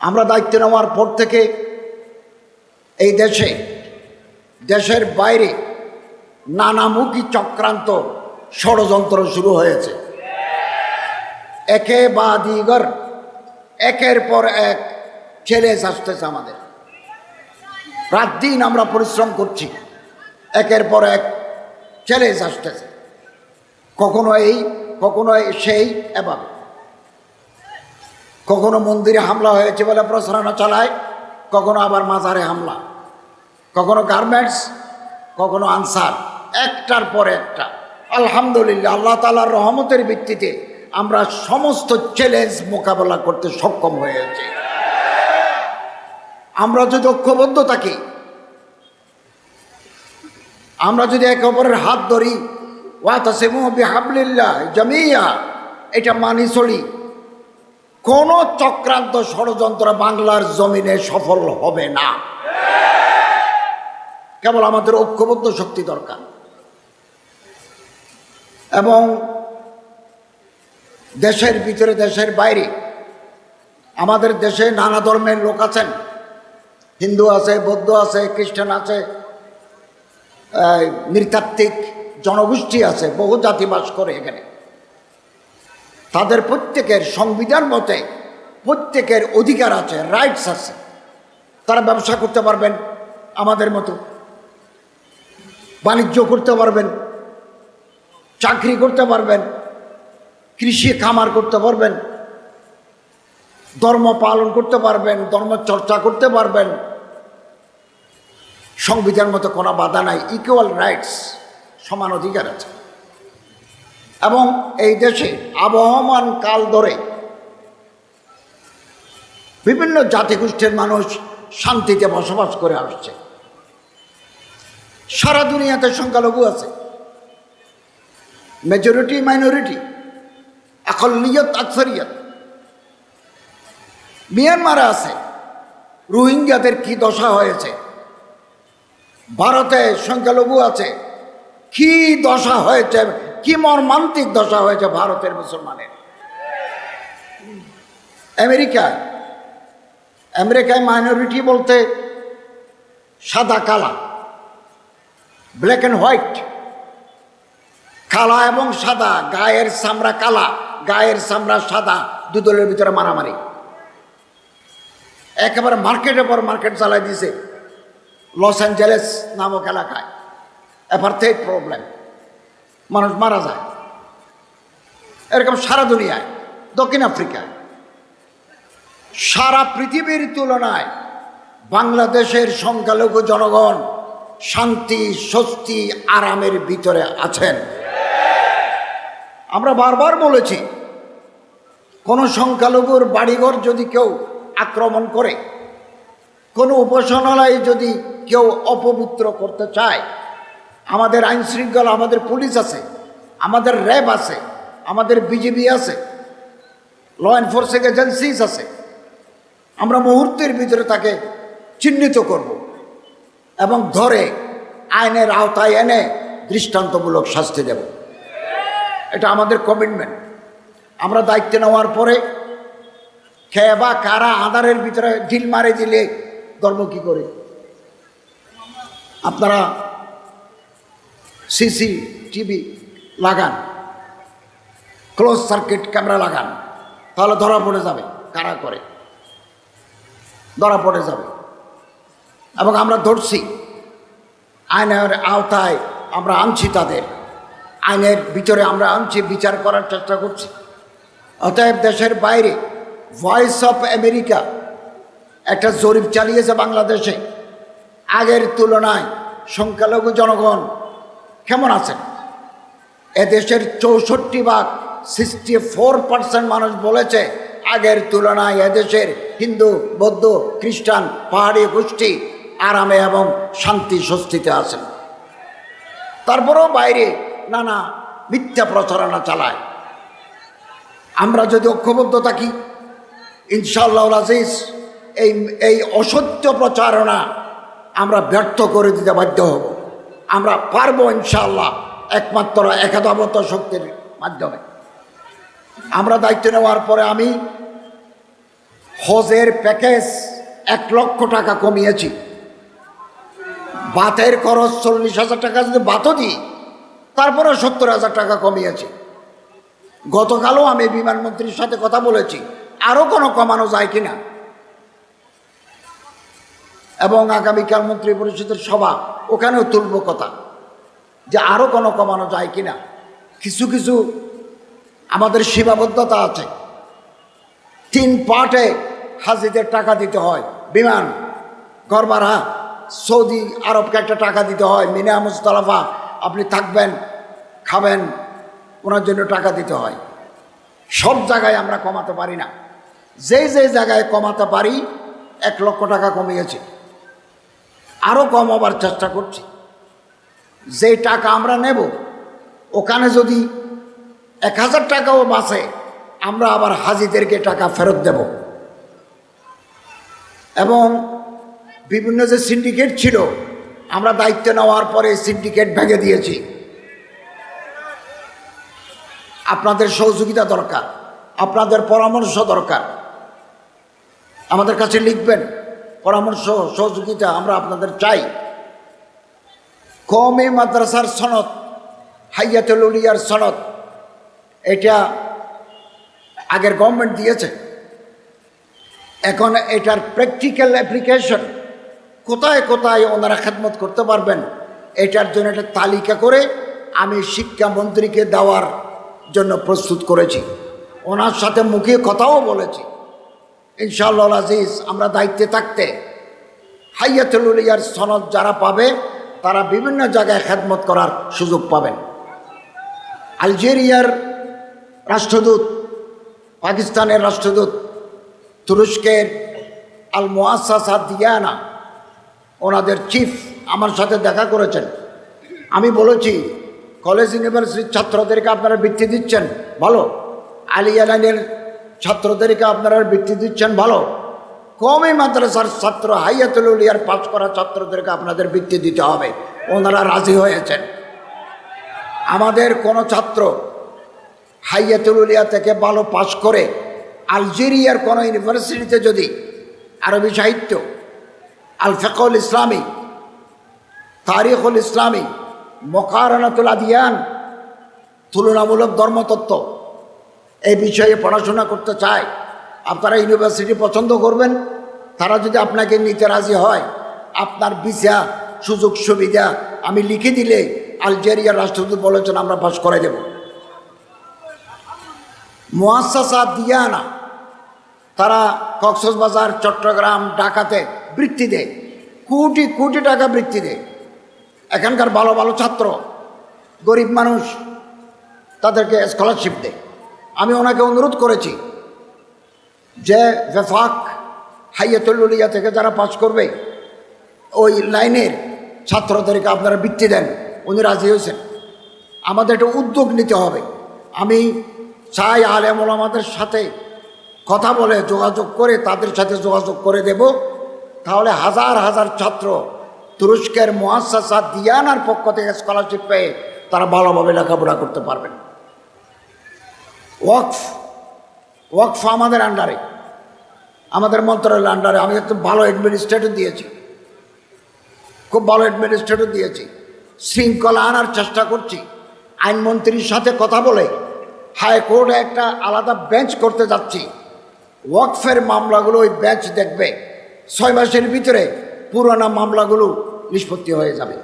আমরা দায়িত্ব নেওয়ার পর থেকে এই দেশের বাইরে নানামুখী চক্রান্ত ষড়যন্ত্র শুরু হয়েছে। একে বা দিগর একের পর এক চ্যালেঞ্জ আসতেছে আমাদের। রাত দিন আমরা পরিশ্রম করছি, একের পর এক চ্যালেঞ্জ আসতেছে, কখনো এই কখনো সেই। এভাবে কখনো মন্দিরে হামলা হয়েছে বলে প্রচারণা চালায়, কখনো আবার মাজারে হামলা, কখনো গার্মেন্টস, কখনো আনসার, একটার পর একটা। আলহামদুলিল্লাহ, আল্লাহ তাআলার রহমতের ভিত্তিতে আমরা সমস্ত চ্যালেঞ্জ মোকাবেলা করতে সক্ষম হয়েছি। আমরা যদি ঐক্যবদ্ধ থাকি, আমরা যদি একে অপরের হাত ধরি, ওয়াতাসিমু বিহাবলিল্লাহ জামিয়া, এটা মানি চলি, কোন চক্রান্ত ষড়যন্ত্র বাংলার জমিনে সফল হবে না। কেবল আমাদের ঐক্যবদ্ধ শক্তি দরকার। এবং দেশের ভিতরে দেশের বাইরে আমাদের দেশে নানা ধর্মের লোক আছেন, হিন্দু আছে, বৌদ্ধ আছে, খ্রিস্টান আছে, নৃতাত্ত্বিক জনগোষ্ঠী আছে, বহু জাতি বাস করে এখানে। তাদের প্রত্যেকের সংবিধান মতে প্রত্যেকের অধিকার আছে, রাইটস আছে। তারা ব্যবসা করতে পারবেন আমাদের মতো, বাণিজ্য করতে পারবেন, চাকরি করতে পারবেন, কৃষি খামার করতে পারবেন, ধর্ম পালন করতে পারবেন, ধর্ম চর্চা করতে পারবেন। সংবিধান মতো কোনো বাধা নাই, ইকুয়াল রাইটস, সমান অধিকার আছে। এবং এই দেশে আবহমান কাল ধরে বিভিন্ন জাতিগোষ্ঠীর মানুষ শান্তিতে বসবাস করে আসছে। সারা দুনিয়াতে সংখ্যালঘু আছে, মেজরিটি মাইনরিটি, আকলিয়ত আকসারিয়ত। মিয়ানমারে আছে, রোহিঙ্গাদের কি দশা হয়েছে। ভারতে সংখ্যালঘু আছে, কি দশা হয়েছে, কি মর্মান্তিক দশা হয়েছে ভারতের মুসলমানের। আমেরিকায় মাইনরিটি বলতে সাদা কালা, ব্ল্যাক অ্যান্ড হোয়াইট, কালা এবং সাদা, গায়ের চামড়া কালা, গায়ের চামড়া সাদা, দুদলের ভিতরে মারামারি। একেবারে মার্কেটের পর মার্কেট চালাই দিয়েছে লস অ্যাঞ্জেলেস নামক এলাকায়। অ্যাপার্থাইড প্রবলেম, মানুষ মারা যায়। এরকম সারা দুনিয়ায়, দক্ষিণ আফ্রিকায়, সারা পৃথিবীর তুলনায় বাংলাদেশের সংখ্যালঘু জনগণ শান্তি, স্বস্তি, আরামের ভিতরে আছেন। আমরা বারবার বলেছি, কোনো সংখ্যালঘুর বাড়িঘর যদি কেউ আক্রমণ করে, কোনো উপাসনালয়ে যদি কেউ অপবিত্র করতে চায়, আমাদের আইন শৃঙ্খলা, আমাদের পুলিশ আছে, আমাদের র্যাব আছে, আমাদের বিজিবি আছে, ল এনফোর্সিং এজেন্সিস আছে। আমরা মুহূর্তের ভিতরে তাকে চিহ্নিত করব এবং ধরে আইনের আওতায় এনে দৃষ্টান্তমূলক শাস্তি দেব। এটা আমাদের কমিটমেন্ট। আমরা দায়িত্ব নেওয়ার পরে খেয়ে বা কারা আধারের ভিতরে ঢিল মারে দিলে ধর্ম কি করে? আপনারা সিসিটিভি লাগান, ক্লোজ সার্কিট ক্যামেরা লাগান, তাহলে ধরা পড়ে যাবে কারা করে, ধরা পড়ে যাবে। এবং আমরা ধরছি, আইনের আওতায় আমরা আনছি, তাদের আইনের ভিতরে আমরা আনছি, বিচার করার চেষ্টা করছি। অতএব দেশের বাইরে ভয়েস অফ আমেরিকা একটা জরিপ চালিয়েছে বাংলাদেশে, আগের তুলনায় সংখ্যালঘু জনগণ কেমন আছেন। এদেশের 64% 64% মানুষ বলেছে আগের তুলনায় এদেশের হিন্দু, বৌদ্ধ, খ্রিস্টান, পাহাড়ি গোষ্ঠী আরামে এবং শান্তি স্বস্তিতে আছেন। তারপরেও বাইরে নানা মিথ্যা প্রচারণা চালায়। আমরা যদি ঐক্যবদ্ধ থাকি, ইনশাআল্লাহ আজিজ, এই অসত্য প্রচারণা আমরা ব্যর্থ করে দিতে বাধ্য হব। আমরা পারবো ইনশাআল্লাহ, একমাত্র একাত্মতা শক্তির মাধ্যমে। আমরা দায়িত্ব নেওয়ার পরে আমি হজের প্যাকেজ 1,00,000 টাকা কমিয়েছি। বাতের খরচ 40,000 টাকা যদি বাতও দিই, তারপরে 70,000 টাকা কমিয়েছি। গতকালও আমি বিমানমন্ত্রীর সাথে কথা বলেছি, আরও কোনো কমানো যায় কিনা, এবং আগামীকাল মন্ত্রী পরিষদের সভা, ওখানেও তুলব কথা যে আরও কোনো কমানো যায় কিনা। কিছু কিছু আমাদের সীমাবদ্ধতা আছে। 3 পার্টে হাজিদের টাকা দিতে হয়, বিমান, ঘর ভাড়া, সৌদি আরবকে একটা টাকা দিতে হয়, মিনা মুস্তালাফা আপনি থাকবেন, খাবেন, ওনার জন্য টাকা দিতে হয়। সব জায়গায় আমরা কমাতে পারি না, যেই জায়গায় কমাতে পারি 1,00,000 টাকা কমিয়েছি, আরও কমাবার চেষ্টা করছি। যে টাকা আমরা নেব, ওখানে যদি 1,000 টাকাও বাঁচে, আমরা আবার হাজিদেরকে টাকা ফেরত দেব। এবং বিভিন্ন যে সিন্ডিকেট ছিল, আমরা দায়িত্ব নেওয়ার পরে সিন্ডিকেট ভেঙে দিয়েছি। আপনাদের সহযোগিতা দরকার, আপনাদের পরামর্শ দরকার। আমাদের কাছে লিখবেন, পরামর্শ সহযোগিতা আমরা আপনাদের চাই। কওমি মাদ্রাসার সনদ, হাইয়াতুল উলিয়ার সনদ, এটা আগের গভর্নমেন্ট দিয়েছে। এখন এটার প্র্যাকটিক্যাল অ্যাপ্লিকেশন কোথায় কোথায় ওনারা খেদমত করতে পারবেন, এটার জন্য একটা তালিকা করে আমি শিক্ষামন্ত্রীকে দেওয়ার জন্য প্রস্তুত করেছি। ওনার সাথে মুখে কথাও বলেছি। ইনশাআল্লাহ আজিজ, আমরা দায়িত্বে থাকতে হাইয়াতুল উলিয়ার সনদ যারা পাবে, তারা বিভিন্ন জায়গায় খেদমত করার সুযোগ পাবেন। আলজেরিয়ার রাষ্ট্রদূত, পাকিস্তানের রাষ্ট্রদূত, তুরস্কের আল মুআসসাসা দিয়ানা, ওনাদের চিফ আমার সাথে দেখা করেছেন। আমি বলেছি, কলেজ ইউনিভার্সিটির ছাত্রদেরকে আপনারা বৃত্তি দিচ্ছেন, ভালো। আলিয়া লাইনের ছাত্রদেরকে আপনারা বৃত্তি দিচ্ছেন, ভালো। কওমি মাদ্রাসার ছাত্র, হাইয়াতুল উলিয়ার পাস করা ছাত্রদেরকে আপনাদের বৃত্তি দিতে হবে। ওনারা রাজি হয়েছেন। আমাদের কোনো ছাত্র হাইয়াতুল উলিয়া থেকে ভালো পাস করে আলজেরিয়ার কোনো ইউনিভার্সিটিতে যদি আরবি সাহিত্য, আল ফিকহুল ইসলামী, তারিখুল ইসলামী, মুকারানাতুল আদিয়ান, তুলনামূলক ধর্মতত্ত্ব, এই বিষয়ে পড়াশোনা করতে চায়, আপনারা ইউনিভার্সিটি পছন্দ করবেন। তারা যদি আপনাকে নিতে রাজি হয়, আপনার ভিসা সুযোগ সুবিধা আমি লিখে দিলে আলজেরিয়ার রাষ্ট্রদূত বলেছেন আমরা পাস করে দেব। মুআসসাসা দিয়ানা, তারা কক্সবাজার, চট্টগ্রাম, ঢাকাতে বৃত্তি দেয়, কোটি কোটি টাকা বৃত্তি দেয়। এখানকার ভালো ভালো ছাত্র, গরিব মানুষ, তাদেরকে স্কলারশিপ দেয়। আমি ওনাকে অনুরোধ করেছি যে ওয়েফাক, হাইয়াতুল উলিয়া থেকে যারা পাস করবে, ওই লাইনের ছাত্রদেরকে আপনারা বৃত্তি দেন। উনি রাজি হয়েছেন। আমাদের একটা উদ্যোগ নিতে হবে। আমি চাই আলেম ওলামাদের সাথে কথা বলে, যোগাযোগ করে, তাদের সাথে যোগাযোগ করে দেব। তাহলে হাজার হাজার ছাত্র তুরস্কের মুআসসাসা দিয়ানার পক্ষ থেকে স্কলারশিপ পেয়ে তারা ভালোভাবে লেখাপড়া করতে পারবেন। ওয়াকফ আমাদের আন্ডারে, আমাদের মন্ত্রণালয়ের আন্ডারে। আমি একটু ভালো অ্যাডমিনিস্ট্রেটর দিয়েছি, খুব ভালো অ্যাডমিনিস্ট্রেটর দিয়েছি। শৃঙ্খলা আনার চেষ্টা করছি। আইনমন্ত্রীর সাথে কথা বলে হাইকোর্টে একটা আলাদা বেঞ্চ করতে যাচ্ছি। ওয়াকফের মামলাগুলো ওই বেঞ্চ দেখবে। 6 মাসের ভিতরে পুরোনো মামলাগুলো নিষ্পত্তি হয়ে যাবে।